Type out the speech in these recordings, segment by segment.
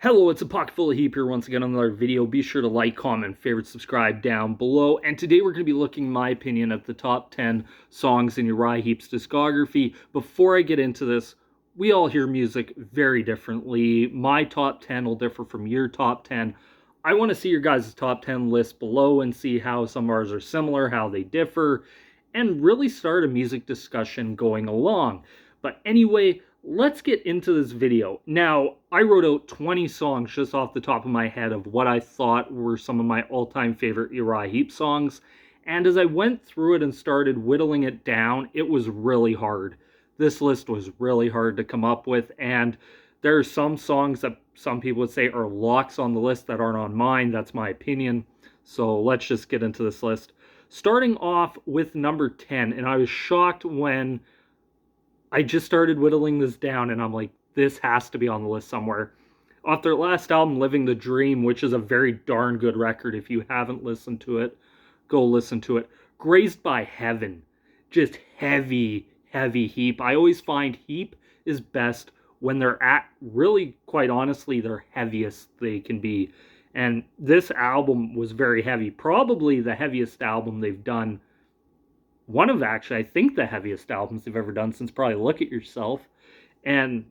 Hello, it's a pocket full of Heep here once again on another video. Be sure to like, comment, favorite, subscribe down below. And today we're going to be looking, my opinion, at the top 10 songs in Uriah Heep's discography. Before I get into this, we all hear music very differently. My top 10 will differ from your top 10. I want to see your guys' top 10 list below and see how some of ours are similar, how they differ, and really start a music discussion going along. But anyway, let's get into this video. Now, I wrote out 20 songs just off the top of my head of what I thought were some of my all-time favorite Uriah Heep songs. And as I went through it and started whittling it down, it was really hard. This list was really hard to come up with, and there are some songs that some people would say are locks on the list that aren't on mine. That's my opinion. So let's just get into this list. Starting off with number 10, and I was shocked when I just started whittling this down, and I'm like, this has to be on the list somewhere. Off their last album, Living the Dream, which is a very darn good record. If you haven't listened to it, go listen to it. Grazed by Heaven. Just heavy, heavy Heep. I always find Heep is best when they're at, really, quite honestly, their heaviest they can be. And this album was very heavy. Probably the heaviest album they've done. One of, actually, I think, the heaviest albums they've ever done since probably Look at Yourself. And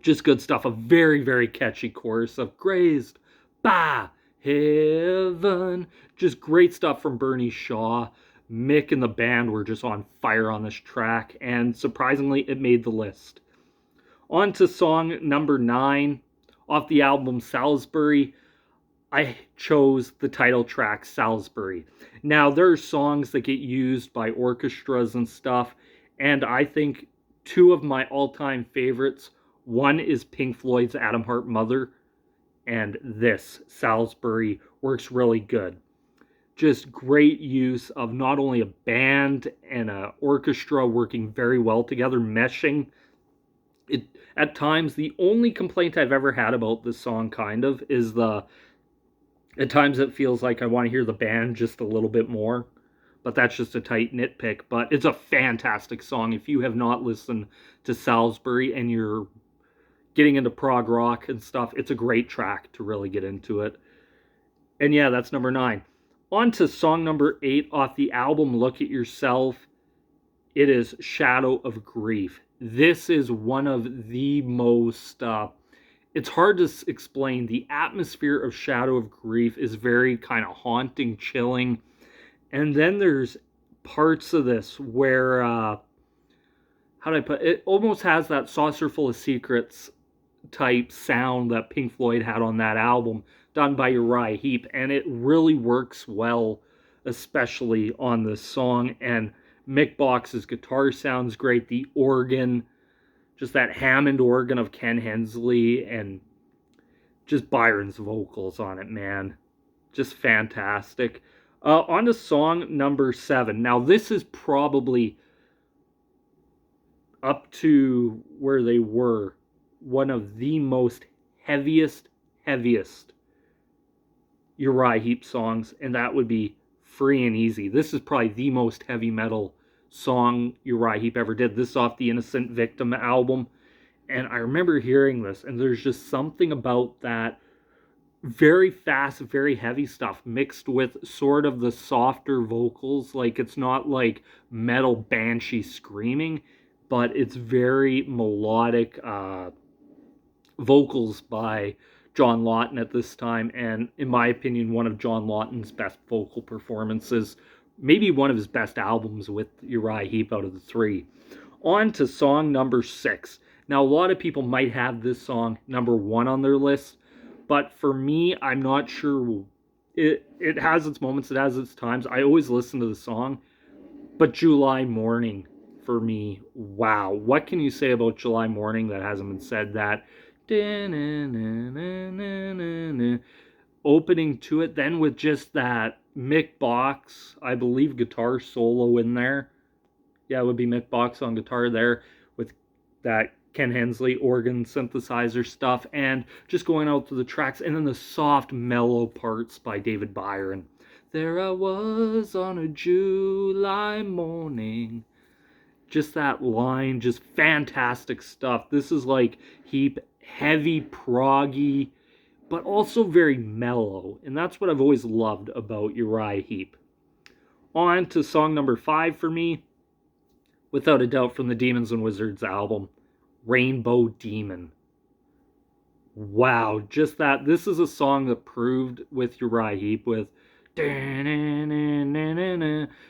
just good stuff. A very, very catchy chorus of Grazed by Heaven. Just great stuff from Bernie Shaw. Mick and the band were just on fire on this track, and surprisingly, it made the list. On to song number 9 off the album Salisbury. I chose the title track, Salisbury. Now, there are songs that get used by orchestras and stuff, and I think two of my all-time favorites, one is Pink Floyd's Atom Heart Mother, and this, Salisbury, works really good. Just great use of not only a band and an orchestra working very well together, meshing. It, at times, the only complaint I've ever had about this song, kind of, is at times it feels like I want to hear the band just a little bit more, but that's just a tight nitpick. But it's a fantastic song. If you have not listened to Salisbury and you're getting into prog rock and stuff, it's a great track to really get into it. And yeah, that's number 9. On to song number 8 off the album Look at Yourself. It is Shadow of Grief. This is one of the most it's hard to explain. The atmosphere of Shadow of Grief is very kind of haunting, chilling. And then there's parts of this where, how do I put it? It almost has that Saucer Full of Secrets type sound that Pink Floyd had on that album, done by Uriah Heep. And it really works well, especially on this song. And Mick Box's guitar sounds great. The organ, just that Hammond organ of Ken Hensley, and just Byron's vocals on it, man. Just fantastic. On to song number 7. Now, this is probably, up to where they were, one of the most heaviest Uriah Heep songs, and that would be Free and Easy. This is probably the most heavy metal song Uriah Heep ever did. This is off the Innocent Victim album, and I remember hearing this, and there's just something about that very fast, very heavy stuff mixed with sort of the softer vocals. Like, it's not like metal banshee screaming, but it's very melodic vocals by John Lawton at this time, and in my opinion, one of John Lawton's best vocal performances, maybe one of his best albums with Uriah Heep out of the 3. On to song number 6. Now, a lot of people might have this song number 1 on their list, but for me, I'm not sure. It has its moments, it has its times. I always listen to the song, but July Morning, for me, wow. What can you say about July Morning that hasn't been said? That opening to it, then with just that Mick Box, I believe, guitar solo in there. Yeah, it would be Mick Box on guitar there, with that Ken Hensley organ synthesizer stuff, and just going out to the tracks, and then the soft, mellow parts by David Byron. There I was on a July morning. Just that line, just fantastic stuff. This is like Heep, heavy, proggy. but also very mellow. And that's what I've always loved about Uriah Heep. On to song number 5 for me, without a doubt from the Demons and Wizards album, Rainbow Demon. Wow, just that. This is a song that proved with Uriah Heep with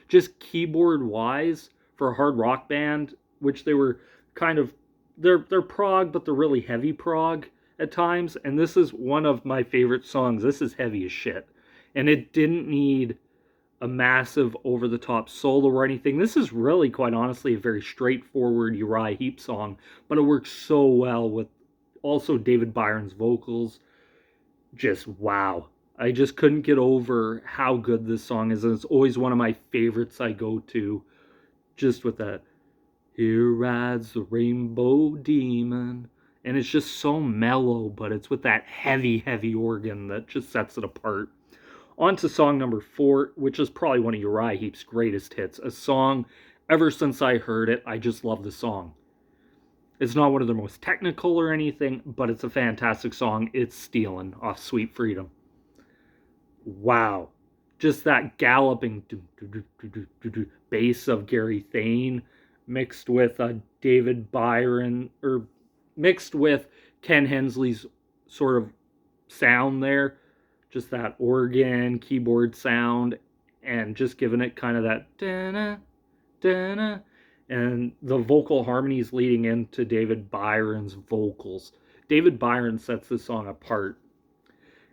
just keyboard wise for a hard rock band, which they were kind of, they're prog, but they're really heavy prog at times. And this is one of my favorite songs. This is heavy as shit. And it didn't need a massive over the top solo or anything. This is really, quite honestly, a very straightforward Uriah Heep song, but it works so well with also David Byron's vocals. Just wow. I just couldn't get over how good this song is, and it's always one of my favorites I go to, just with that, here rides the rainbow demon. And it's just so mellow, but it's with that heavy, heavy organ that just sets it apart. On to song number 4, which is probably one of Uriah Heep's greatest hits. A song, ever since I heard it, I just love the song. It's not one of the most technical or anything, but it's a fantastic song. It's Stealin' off Sweet Freedom. Wow. Just that galloping bass of Gary Thane mixed with David Byron, or mixed with Ken Hensley's sort of sound there. Just that organ, keyboard sound, and just giving it kind of that da-na, da-na, and the vocal harmonies leading into David Byron's vocals. David Byron sets this song apart,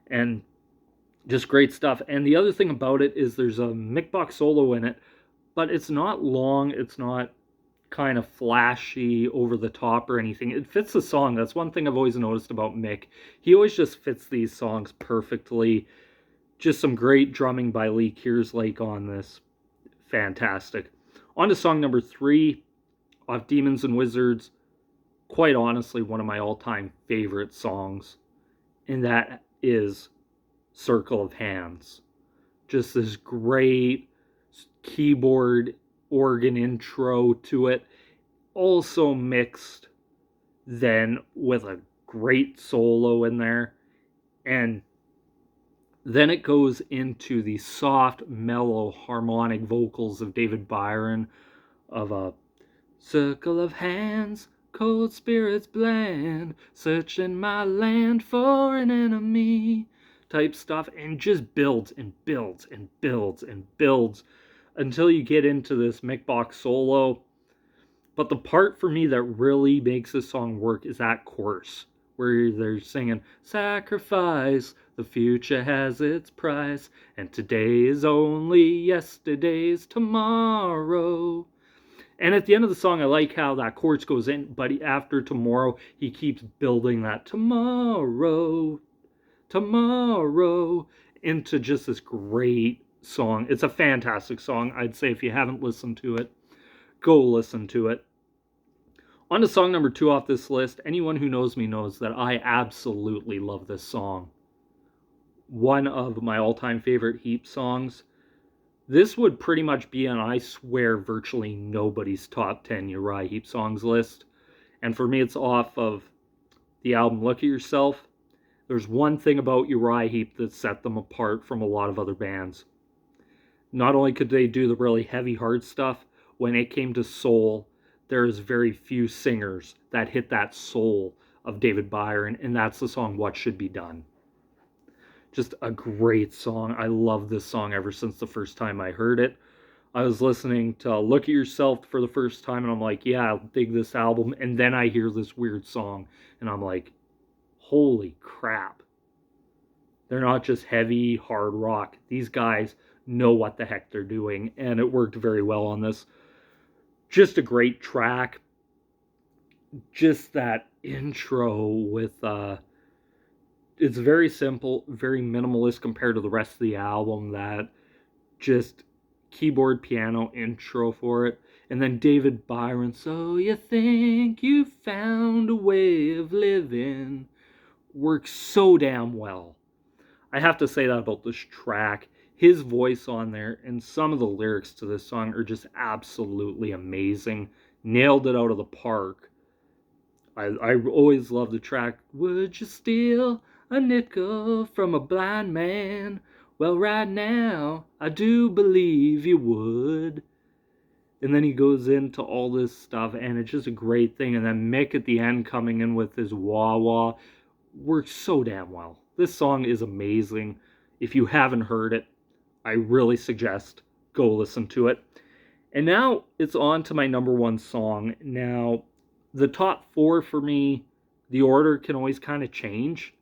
and just great stuff. And the other thing about it is there's a Mick box solo in it, but it's not long, it's not kind of flashy, over the top or anything. It fits the song. That's one thing I've always noticed about Mick. He always just fits these songs perfectly. Just some great drumming by Lee Kearslake on this. Fantastic. On to song number 3 off Demons and Wizards. Quite honestly, one of my all-time favorite songs. And that is Circle of Hands. Just this great keyboard organ intro to it, also mixed then with a great solo in there, and then it goes into the soft, mellow, harmonic vocals of David Byron of a circle of hands, cold spirits bland, searching my land for an enemy type stuff, and just builds and builds and builds and builds until you get into this Mick box solo. But the part for me that really makes this song work is that chorus, where they're singing, sacrifice, the future has its price, and today is only yesterday's tomorrow. And at the end of the song, I like how that chorus goes in, but after tomorrow, he keeps building that tomorrow, tomorrow, into just this great song. It's a fantastic song. I'd say if you haven't listened to it, go listen to it. On to song number 2 off this list. Anyone who knows me knows that I absolutely love this song. One of my all-time favorite Heep songs. This would pretty much be on, I swear, virtually nobody's top 10 Uriah Heep Songs list. And for me, it's off of the album Look at Yourself. There's one thing about Uriah Heep that set them apart from a lot of other bands. Not only could they do the really heavy, hard stuff, when it came to soul, there's very few singers that hit that soul of David Byron, and that's the song What Should Be Done. Just a great song. I love this song ever since the first time I heard it. I was listening to Look at Yourself for the first time, and I'm like, yeah, I'll dig this album. And then I hear this weird song, and I'm like, holy crap. They're not just heavy, hard rock. These guys know what the heck they're doing, and it worked very well on this. Just a great track. Just that intro with, it's very simple, very minimalist compared to the rest of the album. That just keyboard piano intro for it. And then David Byron, so you think you found a way of living, works so damn well. I have to say that about this track. His voice on there and some of the lyrics to this song are just absolutely amazing. Nailed it out of the park. I always love the track, would you steal a nickel from a blind man. Well, right now, I do believe you would. And then he goes into all this stuff, and it's just a great thing. And then Mick at the end coming in with his wah wah works so damn well. This song is amazing. If you haven't heard it, I really suggest go listen to it. And now it's on to my number one song. Now, the top four for me, the order can always kind of change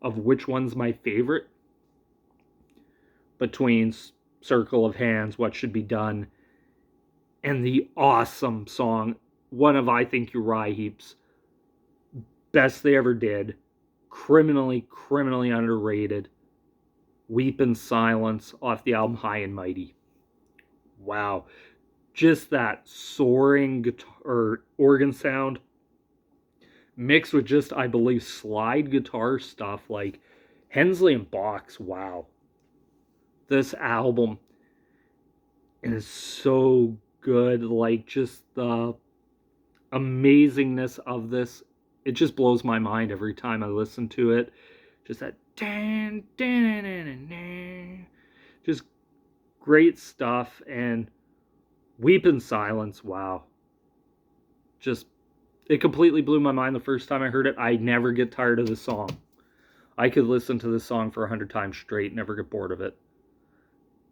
of which one's my favorite between Circle of Hands, What Should Be Done, and the awesome song, one of, I think, Uriah Heep's best they ever did, criminally underrated, Weep in Silence off the album High and Mighty. Wow. Just that soaring guitar or organ sound mixed with just, I believe, slide guitar stuff like Hensley and Bach's. Wow. This album is so good. Like, just the amazingness of this. It just blows my mind every time I listen to it. Just that just great stuff. And Weep in Silence, wow. Just, it completely blew my mind the first time I heard it. I never get tired of the song. I could listen to this song for 100 times straight, never get bored of it.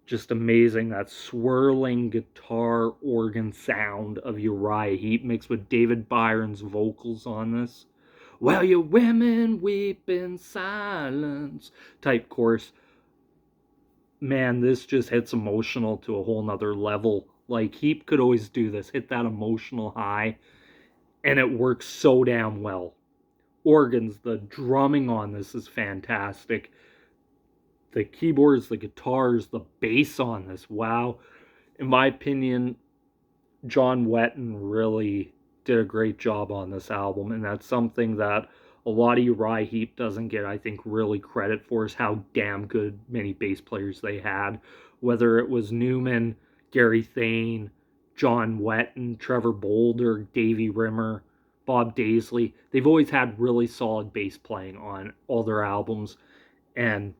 Just amazing, that swirling guitar organ sound of Uriah Heep mixed with David Byron's vocals on this. Well, you women weep in silence type chorus. Man, this just hits emotional to a whole nother level. Like, Heep could always do this, hit that emotional high, and it works so damn well. Organs, the drumming on this is fantastic. The keyboards, the guitars, the bass on this, wow. In my opinion, John Wetton really did a great job on this album, and that's something that a lot of Uriah Heep doesn't get, I think, really credit for, is how damn good many bass players they had. Whether it was Newman, Gary Thane, John Wetton, Trevor Bolder, Davey Rimmer, Bob Daisley, they've always had really solid bass playing on all their albums, and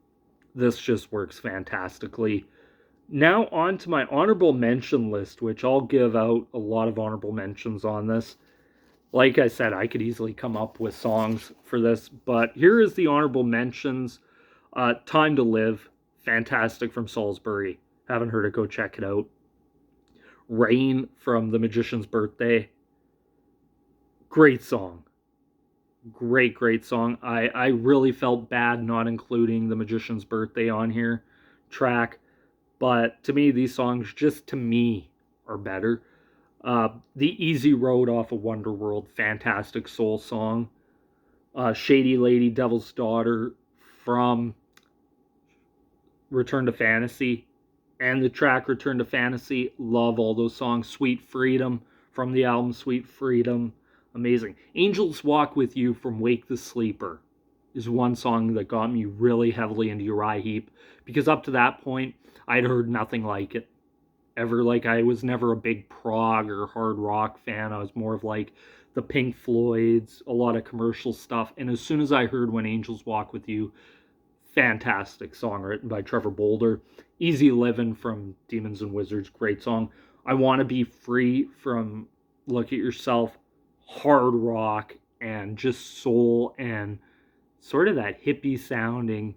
this just works fantastically. Now on to my honorable mention list, which I'll give out a lot of honorable mentions on this. Like I said, I could easily come up with songs for this, but here is the honorable mentions. Time to Live, fantastic, from Salisbury. Haven't heard it, go check it out. Rain from The Magician's Birthday. Great song. Great song. I really felt bad not including The Magician's Birthday on here track, but to me, these songs, just to me, are better. The Easy Road off of Wonderworld, fantastic soul song. Shady Lady, Devil's Daughter from Return to Fantasy, and the track Return to Fantasy, love all those songs. Sweet Freedom from the album Sweet Freedom, amazing. Angels Walk With You from Wake the Sleeper is one song that got me really heavily into Uriah Heep, because up to that point, I'd heard nothing like it ever. Like, I was never a big prog or hard rock fan. I was more of like the Pink Floyds, a lot of commercial stuff. And as soon as I heard When Angels Walk With You, fantastic song written by Trevor Bolder. Easy Livin' from Demons and Wizards, great song. I Want to Be Free from Look at Yourself, hard rock and just soul and sort of that hippie sounding,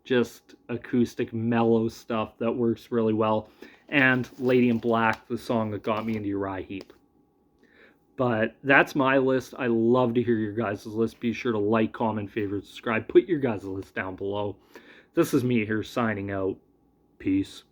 just acoustic mellow stuff that works really well. And Lady in Black, the song that got me into Uriah Heep. But that's my list. I love to hear your guys' list. Be sure to like, comment, favorite, subscribe. Put your guys' list down below. This is me here signing out. Peace.